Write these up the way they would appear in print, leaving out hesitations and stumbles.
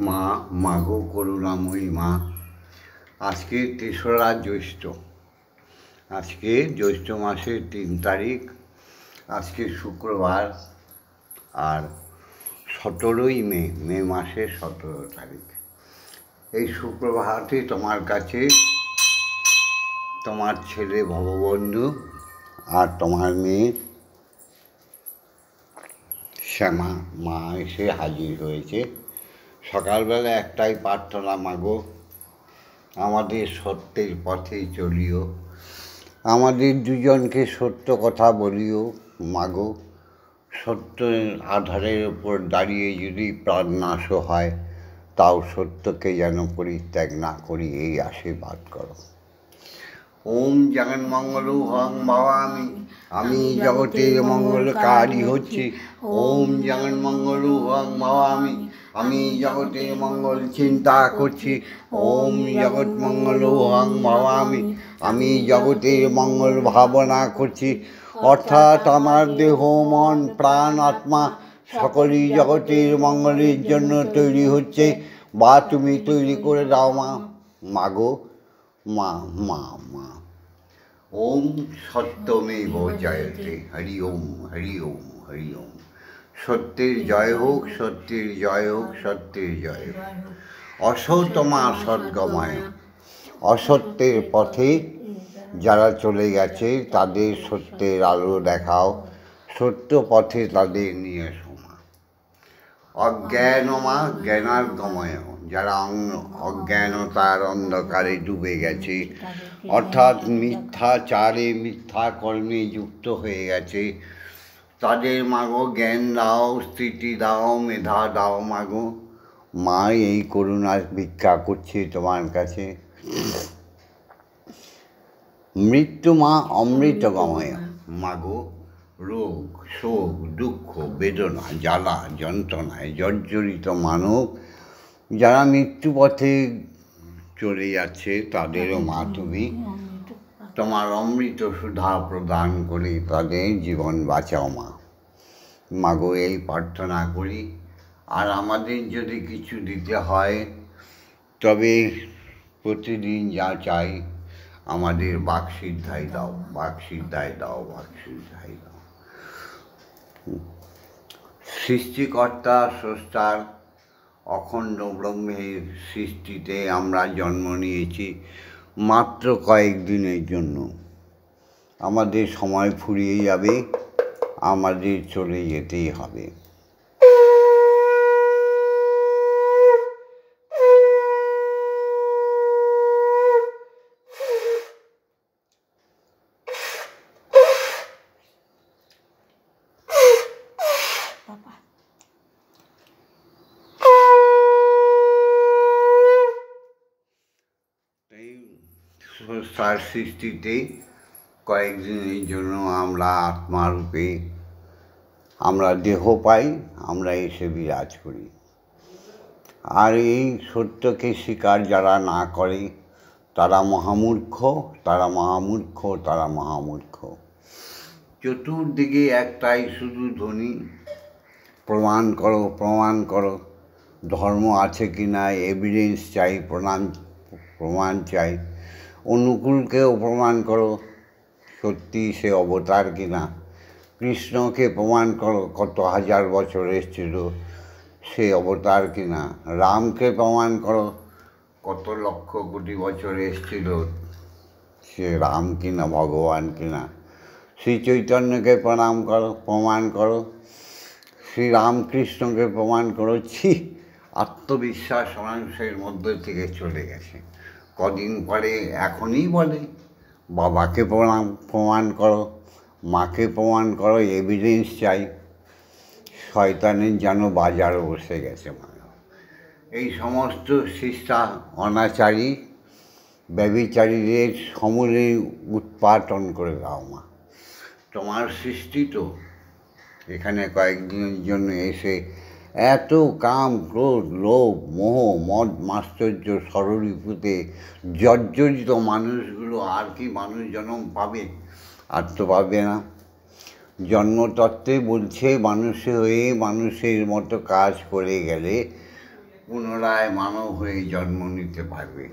মা, মাগো করুণাময়ী মা, আজকে ৩রা জ্যৈষ্ঠ। আজকে জ্যৈষ্ঠ মাসের ৩ তারিখ। আজকে শুক্রবার, আর ১৭ই মে মাসের ১৭ তারিখ। এই সুপ্রভাতে তোমার কাছে তোমার ছেলে ভববন্ধু আর তোমার মেয়ে শ্যামা মা এসে হাজির হয়েছে। সকালবেলা একটাই প্রার্থনা, মাগো আমাদের সত্যের পথে চলিও, আমাদের দুজনকে সত্য কথা বলিও। মাগো, সত্যের আধারের ওপর দাঁড়িয়ে যদি প্রাণনাশও হয়, তাও সত্যকে যেন পরিত্যাগ না করি, এই আশীর্বাদ করো। ওম জগন্মঙ্গল হং ভবামি, আমি জগতের মঙ্গলকারী হচ্ছি। ওম জগন্মঙ্গল হং ভবামি, আমি জগতের মঙ্গল চিন্তা করছি। ওম জগৎ মঙ্গল হং ভবামি, আমি জগতের মঙ্গল ভাবনা করছি। অর্থাৎ আমার দেহ, মন, প্রাণ, আত্মা সকলই জগতের মঙ্গলের জন্য তৈরি হচ্ছে, বা তুমি তৈরি করে দাও মা। মাগো, মা মা মা। ওম সত্যমেব জয়তে, হরি ওম হরি ওম হরি ওম। সত্যের জয় হোক, সত্যের জয় হোক, সত্যের জয় হোক। অসতমা সদ্গময়, অসত্যের পথে যারা চলে গেছে তাদের সত্যের আলো দেখাও, সত্য পথে তাদের নিয়ে এসো মা। অজ্ঞানমা জ্ঞানার্গময়, যারা অজ্ঞানতার অন্ধকারে ডুবে গেছে, অর্থাৎ মিথ্যাচারে মিথ্যা কর্মে যুক্ত হয়ে গেছে, তাদের মাগো জ্ঞান দাও, স্থিতি দাও, মেধা দাও মাগো। মা এই করুণা ভিক্ষা করছে তোমার কাছে। মৃত্যু মা অমৃতগময়, মাগো রোগ, শোক, দুঃখ, বেদনা, জ্বালা যন্ত্রণায় জর্জরিত মানব যারা মৃত্যুপথে চলে যাচ্ছে, তাদেরও মা তুমি তোমার অমৃত সুধা প্রদান করে তাদের জীবন বাঁচাও মা। মাগো এই প্রার্থনা করি। আর আমাদের যদি কিছু দিতে হয়, তবে প্রতিদিন যা চাই আমাদের বাকসিদ্ধাই দাও, বাকসিদ্ধাই দাও, বাকসিদ্ধাই দাও। সৃষ্টিকর্তা স্রষ্টার অখণ্ড ব্রহ্মের সৃষ্টিতে আমরা জন্ম নিয়েছি মাত্র কয়েকদিনের জন্য। আমাদের সময় ফুরিয়ে যাবে, আমাদের চলে যেতেই হবে। তার সৃষ্টিতে কয়েকদিনের জন্য আমরা আত্মারূপে আমরা দেহ পাই, আমরা এসে বিরাজ করি। আর এই সত্যকে স্বীকার যারা না করে তারা মহামূর্খ, তারা মহামূর্খ, তারা মহামূর্খ। চতুর্দিকে একটাই শুধু ধ্বনি, প্রমাণ করো, প্রমাণ করো। ধর্ম আছে কি না এভিডেন্স চাই, প্রমাণ চাই। অনুকূলকেও প্রমাণ করো সত্যি সে অবতার কিনা। কৃষ্ণকে প্রমাণ করো কত হাজার বছর এসেছিল, সে অবতার কিনা। রামকে প্রমাণ করো কত লক্ষ কোটি বছর এসেছিল, সে রাম কিনা, ভগবান কিনা। শ্রী চৈতন্যকে প্রমাণ করো, শ্রী রামকৃষ্ণকে প্রমাণ করো। ছি, আত্মবিশ্বাস মানুষের মধ্যে থেকে চলে গেছে। কদিন পরে এখনই বলে বাবাকে প্রমাণ করো, মাকে প্রমাণ করো, এভিডেন্স চাই। শয়তানের যেন বাজার বসে গেছে মানে। এই সমস্ত শিষ্টা অনাচারী ব্যভিচারীদের সমূলে উৎপাটন করে দাও মা। তোমার সৃষ্টি তো এখানে কয়েকদিনের জন্য এসে এত কাম, ক্রোধ, লোভ, মোহ, মদ, মাশ্চর্য, ষড়রিপুতে জর্জরিত মানুষগুলো আর কি মানুষ জন্ম পাবে? আর তো পাবে না। জন্মতত্ত্বে বলছে মানুষে হয়ে মানুষের মতো কাজ করে গেলে পুনরায় মানব হয়ে জন্ম নিতে পারবে,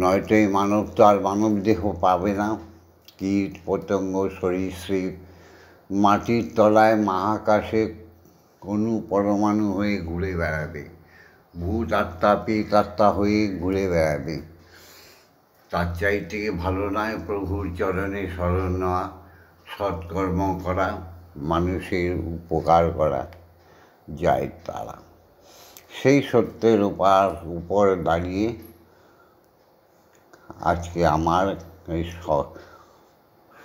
নয়তো এই মানব তো আর মানব দেহ পাবে না। কীট পতঙ্গ সরীসৃপ মাটির তলায় মহাকাশে অণু পরমাণু হয়ে ঘুরে বেড়াবে, ভূত আত্মা পেট আত্মা হয়ে ঘুরে বেড়াবে। তার চাইতে ভালো নয় প্রভুর চরণে শরণ নেওয়া, সৎকর্ম করা, মানুষের উপকার করা, যায় তারা। সেই সত্যের উপর দাঁড়িয়ে আজকে আমার এই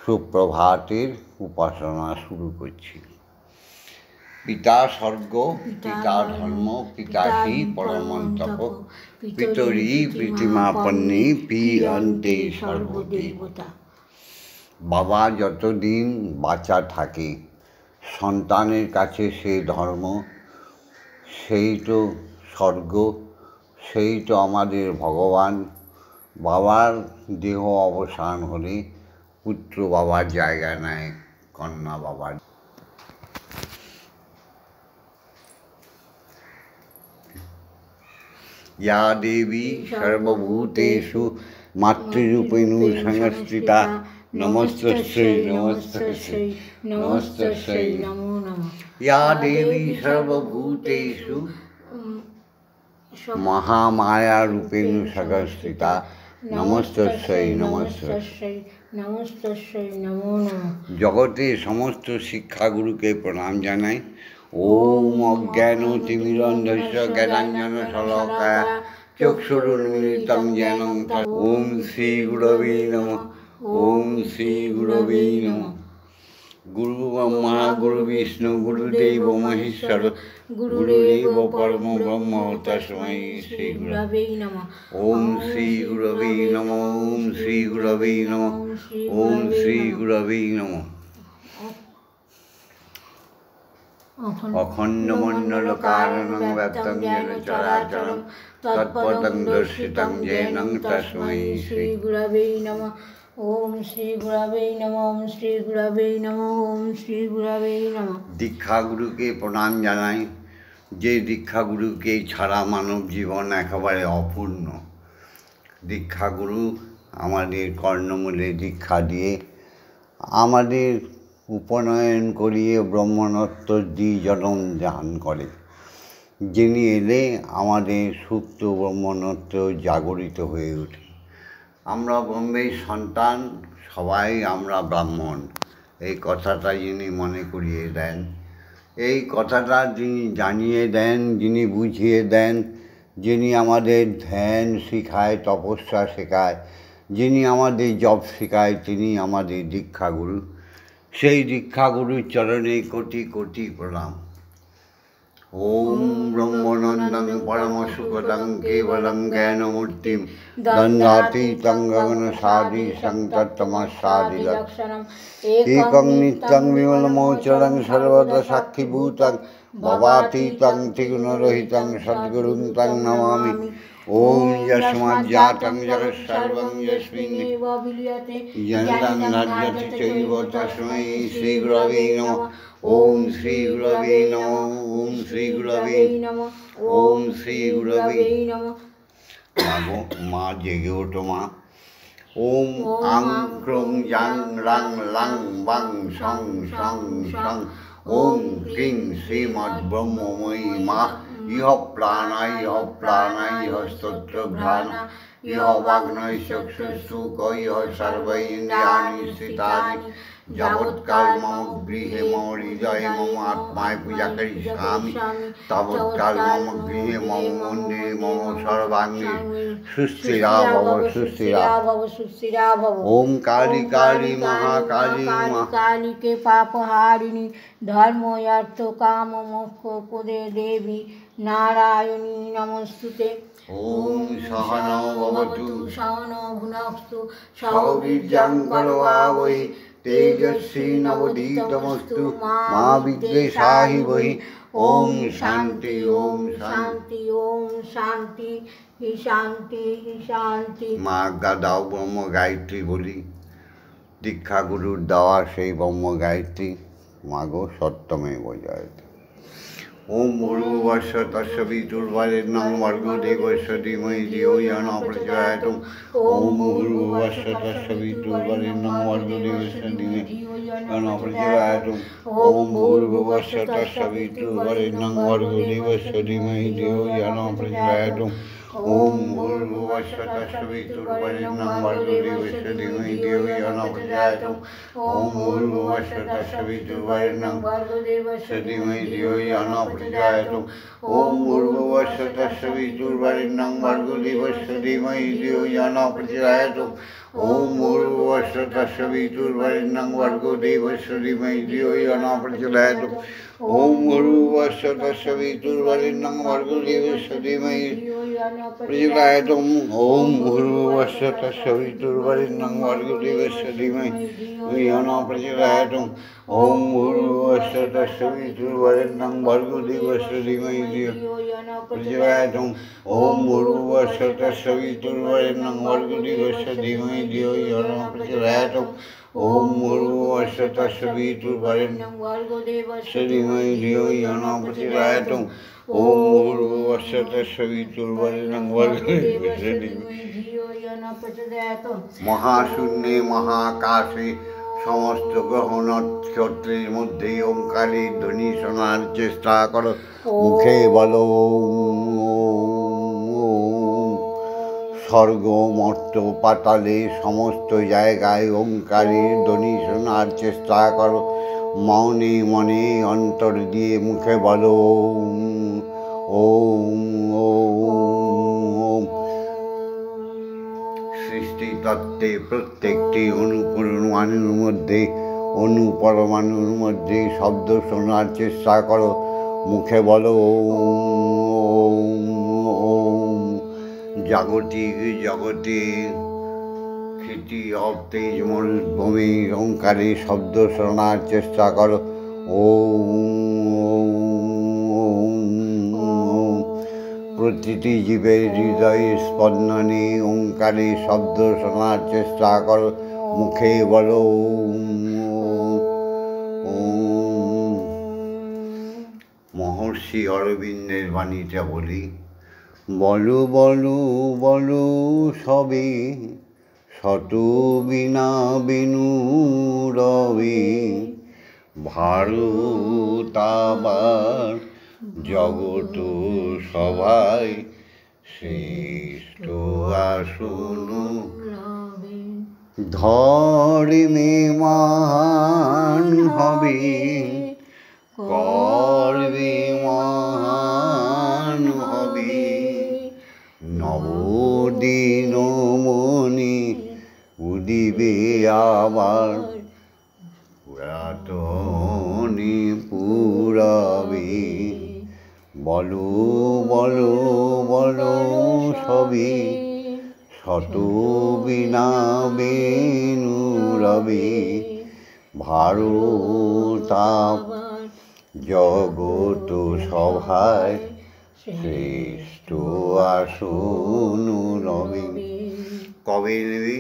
সুপ্রভাতের উপাসনা শুরু করছি। পিতা স্বর্গ, পিতা ধর্ম, পিতাহি পরমন্তপ, পিতরি প্রীতিমাপন্নে পিয়ন্তে সর্বদেবতা। বাবা যতদিন বাঁচা থাকে সন্তানের কাছে সে ধর্ম, সেই তো স্বর্গ, সেই তো আমাদের ভগবান। বাবার দেহ অবসান হলে পুত্র বাবার জায়গা নেয় কন্যা বাবার। या देवी सर्वभूतेषु मातृरूपेण संस्थिता नमस्तस्यै नमस्तस्यै नमस्तस्यै नमो नमः। या देवी सर्वभूतेषु महामाया रूपेण संस्थिता नमस्तस्यै नमस्तस्यै नमस्तस्यै नमो नमः। जगते समस्त शिक्षागुरुके प्रणाम जानाई। ओम अज्ञानतिमिरन्धस्य ज्ञानाञ्जनशलाकया चक्षुरुन्मीलितं येन ओम श्री गुरवे नमः। ओम श्री गुरवे नमः। गुरु ब्रह्मा गुरु विष्णु गुरुदेव महेश्वर गुरुदेव परम ब्रह्म तस्मै श्री गुरवे नमः। ओम श्री गुरवे नमः। ओम श्री गुरवे नमः। ओम श्री गुरवे नमः। अखण्डमण्डलकारणं व्याप्तं येन चराचरं तत्पदं दर्शितं येन तस्मै श्री गुरवे नमः। ओम श्री गुरवे नमः। ओम श्री गुरवे नमः। ओम श्री गुरवे नमः। দীক্ষাগুরুকে প্রণাম জানাই, যে দীক্ষাগুরুকে ছাড়া মানব জীবন একেবারে অপূর্ণ। দীক্ষাগুরু আমাদের কর্ণমূলে দীক্ষা দিয়ে আমাদের উপনয়ন করিয়ে ব্রহ্মণত্ব দ্বিজনম দান করে, যিনি এলে আমাদের সুপ্ত ব্রহ্মণত্ব জাগরিত হয়ে ওঠে। আমরা ব্রহ্মের সন্তান, সবাই আমরা ব্রাহ্মণ, এই কথাটা যিনি মনে করিয়ে দেন, এই কথাটা যিনি জানিয়ে দেন, যিনি বুঝিয়ে দেন, যিনি আমাদের ধ্যান শেখায়, তপস্যা শেখায়, যিনি আমাদের জপ শেখায়, তিনি আমাদের দীক্ষাগুরু। সেই দীক্ষাগুরুর চরণে কোটি কোটি প্রণাম। ওম ব্রহ্মনন্দং পরমসুখদং কেবলং জ্ঞানমূর্তিম দণ্ডাতীतं গগনসাদৃশং তত্ত্বমস্যাদিলক্ষণম একং নিত্যং বিমলমোচরং সর্বদা সাক্ষীভূতং ভবাতীतं ত্রিগুণরহিतं সদ্গুরুং তং নমামি। ओम यस्माज्जातं जगत्सर्वं यस्मिन्नेव विलीयते येन तद्धार्यते चैव तस्मै श्रीगुरवे नमः। ओम श्री गुरवे नमः। ओम श्री गुरवे नमः। ओम श्री गुरवे नमः। माँ जेगे उठो माँ। ओम आं क्रों यां रां लां वां शं शं शं ओम क्लीं श्रीमद्ब्रह्ममयी माँ। इह प्राणाय इह प्राणाय इह स्तोत्रघ्राणा इह वाग्नय चक्षुस्तुक इह सर्वैन्द्रियाणि स्थितानि যাবৎকাল মম গৃহে মম হৃদয়ে মম আত্মায় পূজা করিষ্যামি তাবৎকাল মম গৃহে মম মন্দিরে মম সর্বাঙ্গে সুস্থিরা ভব সুস্থিরা ভব সুস্থিরা ভব। ওম কালী কালী মহাকালী কালীকে পাপহারিণী ধর্ম অর্থ কাম মোক্ষ পদে দেবী নারায়ণী নমস্তুতে। ওম সহনৌ ভবতু সহনৌ ভুনক্তু সৌবীর্যং করোয়াবহৈ तेजस्वी नवोदितमस्तु मा विद्वेषाहि वहि। ओम शांति ओम शांति ओम शांति ही शांति ही शांति। মা দাও ব্রহ্ম গায়ত্রী বলি, দীক্ষা গুরুর দেওয়া সেই ব্রহ্ম গায়ত্রী। মাগো সত্যমেব জয়তে। ওম ভূর্ভুবস্সু তস্য বিতুর্বরেণ্যং ভর্গো দেবস্য ধীমহি ধিয়ো ইয়ো নঃ প্রচোদয়াৎ। ওম ভূর্ভুবস্সু তস্য বিতুর্বরেণ্যং ভর্গো দেবস্য ধীমহি ধিয়ো ইয়ো নঃ প্রচোদয়াৎ। ওম ভূর্ভুবস্সু তস্য বিতুর্বরেণ্যং ভর্গো দেবস্য ধীমহি ধিয়ো ইয়ো নঃ প্রচোদয়াৎ। ওম ভূর্ভুবস্সু তস্য বিতুর্বরেণ্যং ভর্গো দেবস্য ধীমহি ধিয়ো ইয়ো নঃ প্রচোদয়াৎ। ওম ভূর্ভুবস্সু তস্য বিতুর্বরেণ্যং ভর্গো দেবস্য ধীমহি ধিয়ো ইয়ো নঃ প্রচোদয়াৎ। ওম ভূর্ভুবস্সু তস্য বিতুর্বরেণ্যং ভর্গো দেবস্য ধীমহি ধিয়ো ইয়ো নঃ প্রচোদয়াৎ। ওম ভূর্ভুবস্সু তস্য বিতুর্বরেণ্যং ভর্গো দেবস্য ধীমহি ধিয়ো ইয়ো নঃ প্রচোদয়াৎ। ওম ভূর্ভুবস্সু তস্য বিতুর্বরেণ্যং ভর্গো দেবস্য ধীমহি ধিয়ো ইয়ো নঃ প্রচোদয়াৎ। ওম ভূর্ভুবস্সু তস্য বিতুর্বরেণ্যং ভর্গো দেবস্য ধীমহি ধিয়ো ইয়ো নঃ প্রচোদয়াৎ। ওম ভূর্ভুবস্সু তস্য বিতুর্বরেণ্যং ভর্গো দেবস্য ধীমহি ধিয়ো ইয়ো নঃ প্রচোদয়াৎ। ওম ভূর্ভুবস্সু তস্য বিতুর্বরেণ্যং ভর্গো দেবস্য ধীমহি ধিয়ো ইয়ো নঃ প্রচোদয়াৎ। ওম ভূর্ভুবস্সু তস্য বিতুর্বরেণ্যং ভর্গো দেবস্য ধীমহি ধিয়ো ইয়ো নঃ প্রচোদয়াৎ। ওম ভূর্ভুবস্সু তস্য বিতুর্বরেণ্যং ভর্গো দেবস্য ধীমহি ধিয়ো ইয়ো নঃ প্রচোদয়াৎ। মহাশূন্যে মহাকাশে সমস্ত গ্রহ নক্ষত্রের মধ্যে ওঙ্কারের ধ্বনি শোনার চেষ্টা করো। মুখে বলো ওম। স্বর্গ মর্ত্য পাতালে সমস্ত জায়গায় ওঙ্কারের ধ্বনি শোনার চেষ্টা করো। মনে মনে অন্তর দিয়ে মুখে বলো ওম ওম। সৃষ্টিতত্ত্বে প্রত্যেকটি অনুপরমাণুর মধ্যে শব্দ শোনার চেষ্টা করো। মুখে বলো ওম ওম। জাগতিক জগতে খ্যাতি অতেজ মরুভূমি ওঙ্কারে শব্দ শোনার চেষ্টা করো। ওম ওম। প্রতিটি জীবের হৃদয় স্পন্দনে ওঙ্কারে শব্দ শোনার চেষ্টা করো। মুখে বলো ওম। মহর্ষি অরবিন্দের বাণীটা বলি। বলো বলো বলো সবে শত বিনা বিনু রবে। ভারত আবার জগত সবাই শ্রেষ্ঠ আসন। ধর্মে মহান হবে কর্মে মহান হবে। নবদিন মনে উদিবে আবার পুরাতনে পুরাবে। বলো বলো বলো সবে শত বিনা বেনু রবে। ভারত জগত সভায় শ্রেষ্ঠ আসন রবে। কবে নেবে?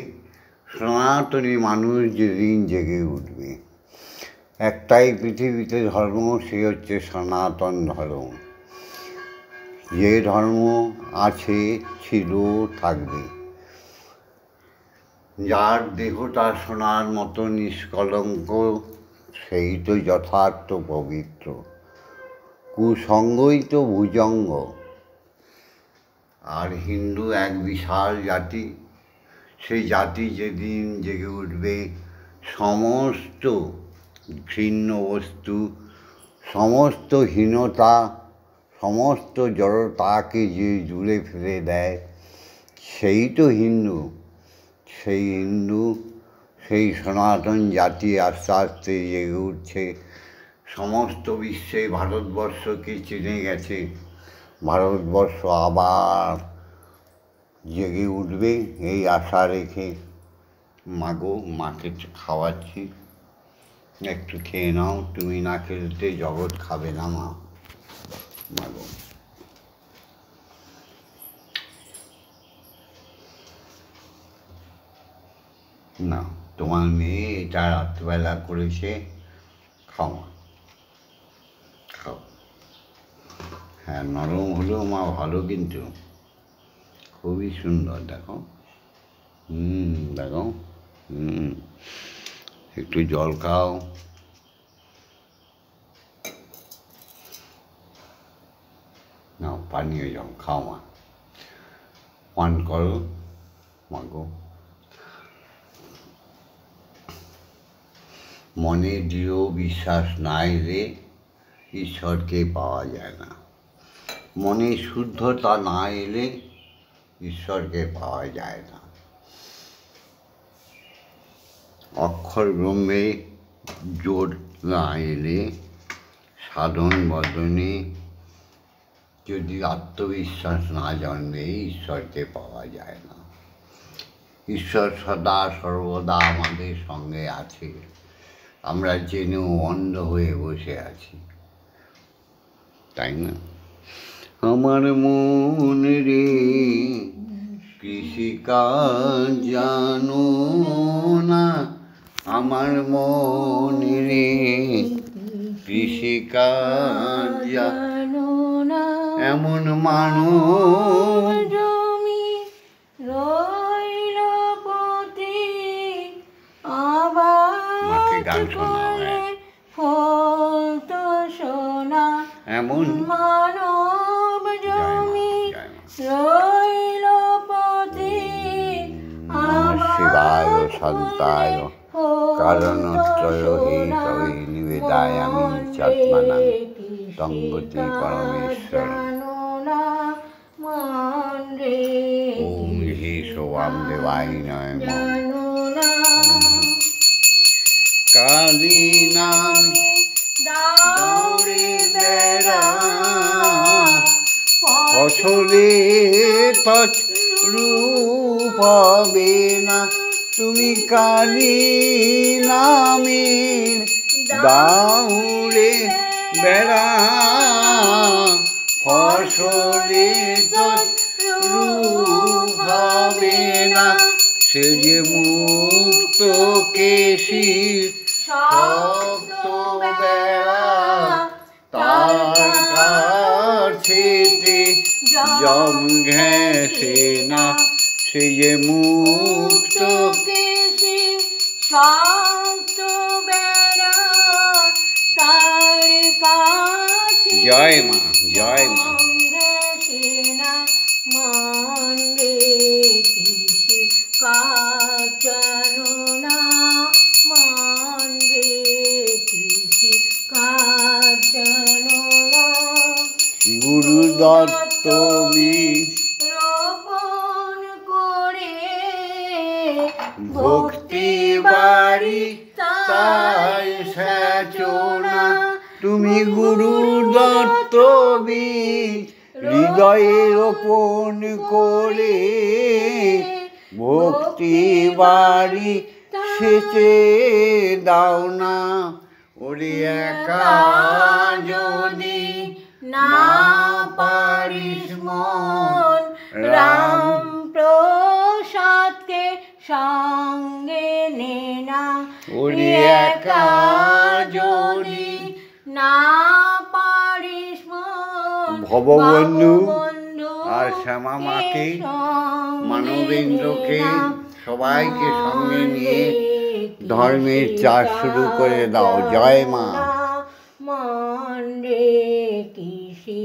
সনাতনী মানুষ যেদিন জেগে উঠবে। একটাই পৃথিবীতে ধর্ম, সে হচ্ছে সনাতন ধর্ম। যে ধর্ম আছে, ছিল, থাকবে। যার দেহটা সোনার মতো নিষ্কলঙ্ক, সেই তো যথার্থ পবিত্র। কুসঙ্গই তো ভুজঙ্গ। আর হিন্দু এক বিশাল জাতি। সেই জাতি যেদিন জেগে উঠবে, সমস্ত ঘৃণ্য বস্তু, সমস্ত হীনতা, সমস্ত জড়তাকে যে জুড়ে ফেলে দেয়, সেই তো হিন্দু। সেই হিন্দু, সেই সনাতন জাতি আস্তে আস্তে জেগে উঠছে। সমস্ত বিশ্বে ভারতবর্ষকে চিনে গেছে। ভারতবর্ষ আবার জেগে উঠবে এই আশা রেখে। মাগো, মাকে খাওয়াচ্ছি, একটু খেয়ে নাও। তুমি না খেতে জগৎ খাবে না মা। মাগো, না, তোমার মেয়ে এটা রাত্রবেলা করেছে, খাও। হ্যাঁ, নরম হলেও মা ভালো, কিন্তু খুবই সুন্দর। দেখো, দেখো, একটু জল খাও। নাও পানীয় জল খাও মা, পান করো মাগো। মনে দৃঢ় বিশ্বাস না এলে ঈশ্বরকে পাওয়া যায় না। মনে শুদ্ধতা না এলে ঈশ্বরকে পাওয়া যায় না। অক্ষর ব্রহ্মে জোর না এলে, সাধন বদনে যদি আত্মবিশ্বাস না জন্মে, ঈশ্বরকে পাওয়া যায় না। ঈশ্বর সদা সর্বদা আমাদের সঙ্গে আছে, আমরা জেনেও অন্ধ হয়ে বসে আছি, তাই না? আমার মন রে কৃষিকাজ জানো না, আমার মন রে কৃষিকাজ জানো না, এমন মানব জমি রইল পথে, আবার গান শোনা ফল তো শোনা, এমন মানব জমি রইল পথে, শিবায় শান্তায় কারণত্রয় হেতবে নিবেদায়ামি চাত্মানাং তঙ্গতি পরমেশ্বর। ওম হে সোয়াম দেবায় নয় কালী নাম দৌড়ে বেড়া, ফসলে রূপ হবে না, তুমি কালী নামের দাউড়ে বেড়া, ফসলে রূপ হবে না, সে যে মুক্ত কেশির শক্ত বেড়া, তার কাছেতে জম ঘেঁষে না, সে যে মুক্ত কেশি শক্ত বেড়া, তার কাছে জয় মা, জয় মা। ঘেঁষে না, মন রে কৃষি কাজ জানো না, মন রে কৃষি কাজ জানো না, গুরু দত্ত বীজ রোপণ করে ভক্তি বাড়ি তাই সেচনা, তুমি গুরু দত্ত বীজ হৃদয়ে রোপণ করে ভক্তি বাড়ি সেচে দাও না। ওরে একা যদি না পারিস মন, রাম প্রসাদকে সঙ্গে নে না, ওরে একা যদি না পারিস মন, ভববন্ধু আর শ্যামা মাকে, মানবেন্দ্রকে সবাইকে সঙ্গে নিয়ে ধর্মের চাষ শুরু করে দাও। জয় মা। মন রে কৃষি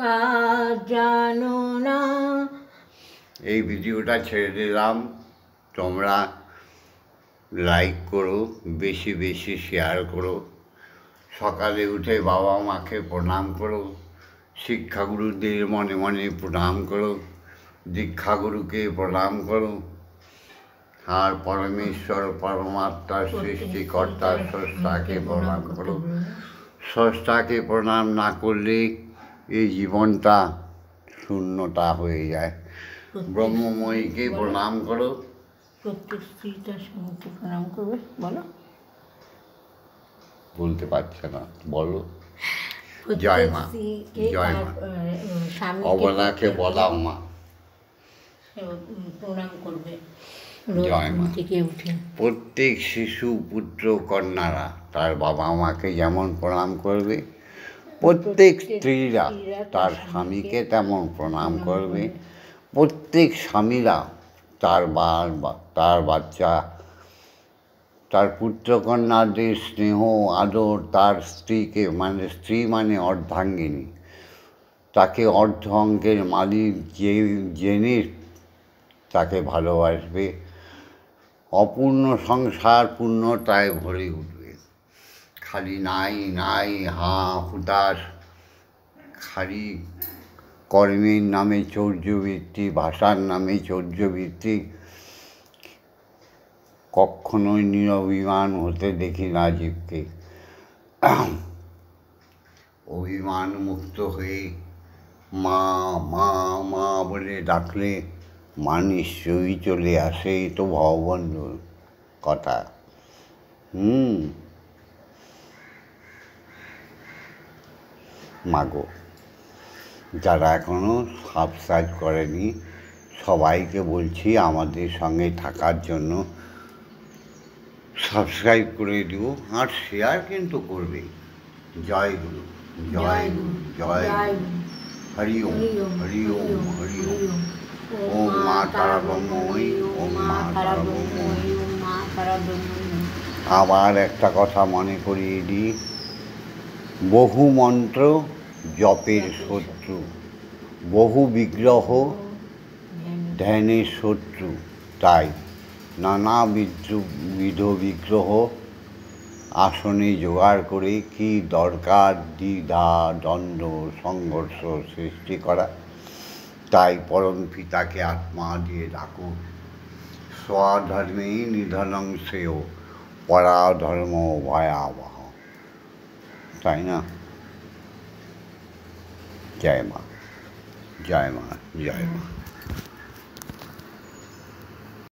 কাজ জানো না। এই ভিডিওটা ছেড়ে দিলাম, তোমরা লাইক করো, বেশি বেশি শেয়ার করো, সকালে উঠে বাবা মাকে প্রণাম করো, শিক্ষাগুরুদের মনে মনে প্রণাম করো, দীক্ষাগুরুকে প্রণাম করো, আর পরমেশ্বর পরমাত্মার সৃষ্টিকর্তা স্রষ্টাকে প্রণাম করো। স্রষ্টাকে প্রণাম না করলে এই জীবনটা শূন্যতা হয়ে যায়। ব্রহ্মময়ীকে প্রণাম করো। প্রত্যেক স্ত্রী তার স্বামীকে প্রণাম করবে, বলো। বলতে পারছে না, বলো। জয় মা, জয় মা। অবলাকে বলাও মা, প্রণাম করবে জয় মা। থেকে উঠে। প্রত্যেক শিশু পুত্র কন্যারা তার বাবা মাকে যেমন প্রণাম করবে, প্রত্যেক স্ত্রীরা তার স্বামীকে তেমন প্রণাম করবে। প্রত্যেক স্বামীরা তার বাচ্চা, তার পুত্রকন্যাদের স্নেহ আদর, তার স্ত্রীকে স্ত্রী মানে অর্ধাঙ্গিনী, তাকে অর্ধ অঙ্কের মালিক জেনে তাকে ভালোবাসবে। অপূর্ণ সংসার পূর্ণতায় ভরে উঠবে। খালি নাই নাই হাঁ হুতাশ, খালি কর্মের নামে চৌর্যবৃত্তি, ভাষার নামে চৌর্যবৃত্তি। কখনোই নিরভিমান হতে দেখি না জীবকে। অভিমান মুক্ত হয়ে মা মা মা বলে ডাকলে মা নিশ্চয়ই চলে আসে। এই তো ভববন্ধুর কথা। মাগো, যারা এখনও সাবস্ক্রাইব করেনি সবাইকে বলছি আমাদের সঙ্গে থাকার জন্য। সাবস্ক্রাইব করে দিও আর শেয়ার কিন্তু করবে। জয় গুরু, জয় গুরু, জয় গুরু। হরি ওম, হরি ওম, হরি ওম। ওম মা তারা ব্রহ্মই, ওম মা তারা ব্রহ্মই। আবার একটা কথা মনে করিয়ে দিই, বহু মন্ত্র জপের শত্রু, বহু বিগ্রহ ধ্যানের শত্রু। তাই নানাবিধ বিগ্রহ আসনে জোগাড় করে কি দরকার দ্বিধা দ্বন্দ্ব সংঘর্ষ সৃষ্টি করা। তাই পরম পিতাকে আত্মা দিয়ে ডাকুন। স্বধর্মে নিধনং শ্রেয়, পরাধর্ম ভয়াবহ। তাই না? জয় মা, জয় মা, জয় মা।